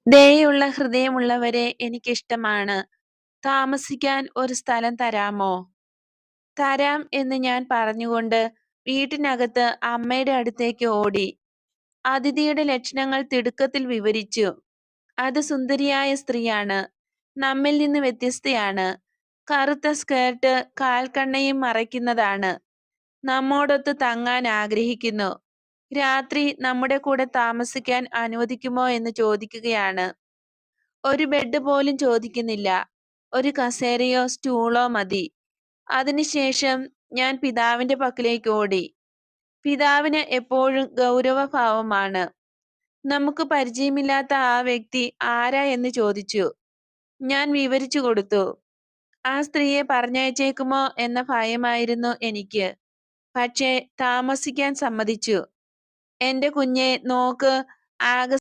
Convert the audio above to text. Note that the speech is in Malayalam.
ദയുള്ള ഹൃദയമുള്ളവരെ എനിക്കിഷ്ടമാണ്. താമസിക്കാൻ ഒരു സ്ഥലം തരാമോ? തരാം എന്ന് ഞാൻ പറഞ്ഞുകൊണ്ട് വീട്ടിനകത്ത് അമ്മയുടെ അടുത്തേക്ക് ഓടി. അതിഥിയുടെ ലക്ഷണങ്ങൾ തിടുക്കത്തിൽ വിവരിച്ചു. അത് സുന്ദരിയായ സ്ത്രീയാണ്. നമ്മിൽ നിന്ന് വ്യത്യസ്തയാണ്. കറുത്ത സ്കേർട്ട് കാൽക്കണ്ണയും മറയ്ക്കുന്നതാണ്. നമ്മോടൊത്ത് തങ്ങാൻ ആഗ്രഹിക്കുന്നു. രാത്രി നമ്മുടെ കൂടെ താമസിക്കാൻ അനുവദിക്കുമോ എന്ന് ചോദിക്കുകയാണ്. ഒരു ബെഡ് പോലും ചോദിക്കുന്നില്ല. ഒരു കസേരയോ സ്റ്റൂളോ മതി. അതിനുശേഷം ഞാൻ പിതാവിന്റെ പക്കലേക്ക് ഓടി. പിതാവിന് എപ്പോഴും ഗൗരവഭാവമാണ്. നമുക്ക് പരിചയമില്ലാത്ത ആ വ്യക്തി ആരാ എന്ന് ചോദിച്ചു. ഞാൻ വിവരിച്ചു കൊടുത്തു. ആ സ്ത്രീയെ പറഞ്ഞയച്ചേക്കുമോ എന്ന ഭയമായിരുന്നു എനിക്ക്. പക്ഷേ താമസിക്കാൻ സമ്മതിച്ചു. എന്റെ കുഞ്ഞെ നോക്ക്, ആകെ